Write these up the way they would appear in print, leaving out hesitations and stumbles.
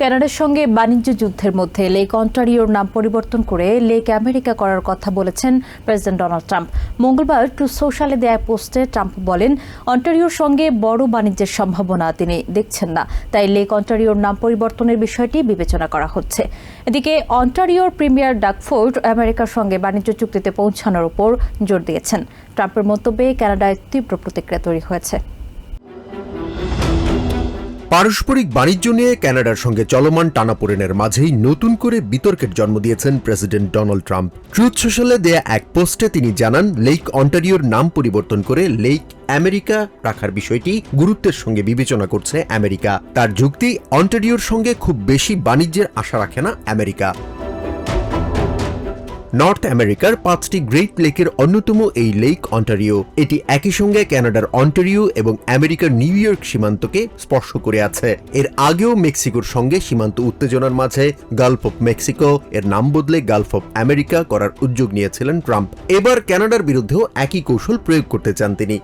কানাডার সঙ্গে বাণিজ্য যুদ্ধের মধ্যে লেক অন্টারিওর নাম পরিবর্তন করে লেক আমেরিকা করার কথা বলেছেন প্রেসিডেন্ট ডোনাল্ড ট্রাম্প। মঙ্গলবার ট্রুথ সোশ্যালে দেয়া পোস্টে ট্রাম্প বলেন, অন্টারিওর সঙ্গে বড় বাণিজ্যের সম্ভাবনা তিনি দেখছেন না, তাই লেক অন্টারিওর নাম পরিবর্তনের বিষয়টি বিবেচনা করা হচ্ছে। এদিকে অন্টারিওর প্রিমিয়ার ডাগ ফোর্ড আমেরিকার সঙ্গে বাণিজ্য চুক্তিতে পৌঁছানোর উপর জোর দিয়েছেন। ট্রাম্পের মন্তব্যে কানাডায় তীব্র প্রতিক্রিয়া তৈরি হয়েছে। পারস্পরিক বাণিজ্য নিয়ে কানাডার সঙ্গে চলমান টানাপোড়েনের মাঝেই নতুন করে বিতর্কের জন্ম দিয়েছেন প্রেসিডেন্ট ডোনাল্ড ট্রাম্প। ট্রুথ সোশ্যালে দেয়া এক পোস্টে তিনি জানান, লেক অন্টারিওর নাম পরিবর্তন করে লেক আমেরিকা রাখার বিষয়টি গুরুত্বের সঙ্গে বিবেচনা করছে আমেরিকা। তার যুক্তি, অন্টারিওর সঙ্গে খুব বেশি বাণিজ্যের আশা রাখে না আমেরিকা। নর্থ আমেরিকার 5টি গ্রেট লেকের অন্যতম এই লেক অন্টারিও। এটি একই সঙ্গে কানাডার অন্টারিও এবং আমেরিকার নিউ ইয়র্ক সীমান্তকে স্পর্শ করে আছে। এর আগেও মেক্সিকোর সঙ্গে সীমান্ত উত্তেজনার মাঝে গালফ অফ মেক্সিকো এর নাম বদলে গালফ অফ আমেরিকা করার উদ্যোগ নিয়েছিলেন ট্রাম্প। এবার কানাডার বিরুদ্ধেও একই কৌশল প্রয়োগ করতে চান তিনি।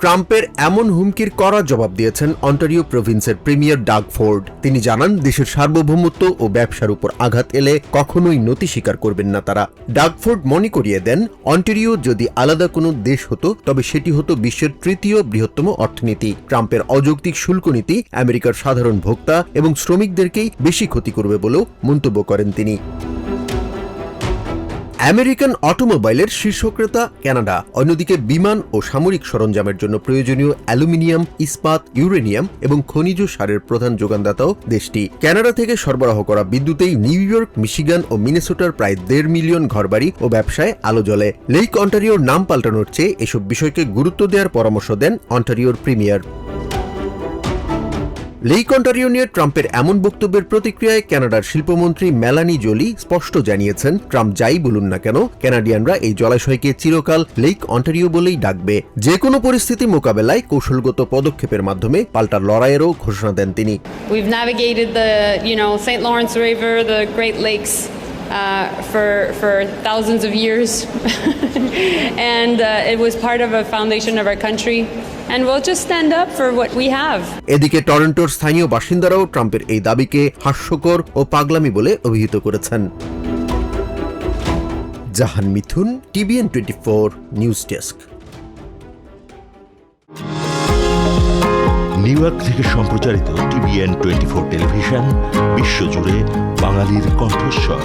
ট্রাম্পের এমন হুমকির কড়া জবাব দিয়েছেন অন্টারিও প্রভিন্সের প্রিমিয়ার ডাগ ফোর্ড। তিনি জানান, দেশের সার্বভৌমত্ব ও ব্যবসার উপর আঘাত এলে কখনোই নতি স্বীকার করবেন না তারা। ডাগ ফোর্ড মনে করিয়ে দেন, অন্টারিও যদি আলাদা কোনো দেশ হতো তবে সেটি হতো বিশ্বের 3য় বৃহত্তম অর্থনীতি। ট্রাম্পের অযৌক্তিক শুল্ক নীতি আমেরিকার সাধারণ ভোক্তা এবং শ্রমিকদেরকেই বেশি ক্ষতি করবে বলেও মন্তব্য করেন তিনি। আমেরিকান অটোমোবাইলের শীর্ষ ক্রেতা কানাডা। অন্যদিকে বিমান ও সামরিক সরঞ্জামের জন্য প্রয়োজনীয় অ্যালুমিনিয়াম, ইস্পাত, ইউরেনিয়াম এবং খনিজ সারের প্রধান যোগানদাতাও দেশটি। কানাডা থেকে সরবরাহ করা বিদ্যুতেই নিউ ইয়র্ক, মিশিগান ও মিনেসোটার প্রায় 1.5 মিলিয়ন ঘরবাড়ি ও ব্যবসায় আলো জ্বলে। লেক অন্টারিওর নাম পাল্টানোর চেয়ে এসব বিষয়কে গুরুত্ব দেওয়ার পরামর্শ দেন অন্টারিওর প্রিমিয়ার। লেক অন্টারিও নিয়ে ট্রাম্পের এমন বক্তব্যের প্রতিক্রিয়ায় কানাডার শিল্পমন্ত্রী মেলানি জোলি স্পষ্ট জানিয়েছেন, ট্রাম্প যাই বলুন না কেন, কানাডিয়ানরা এই জলাশয়কে চিরকাল লেক অন্টারিও বলেই ডাকবে। যে কোনো পরিস্থিতি মোকাবেলায় কৌশলগত পদক্ষেপের মাধ্যমে পাল্টা লড়াইয়েরও ঘোষণা দেন তিনি। We've navigated the, St. Lawrence River, the Great Lakes for thousands of years, and it was part of a foundation of our country. And we'll just stand up for what we have. এদিকে টরন্টোর স্থানীয় বাসিন্দারাও ট্রাম্পের এই দাবিকে হাস্যকর ও পাগলামি বলে অভিহিত করেছেন। জাহান মিথুন, TVN 24 news desk. New York থেকে সম্প্রচারিত TVN 24 টেলিভিশন বিশ্বজুড়ে বাঙালির কণ্ঠস্বর।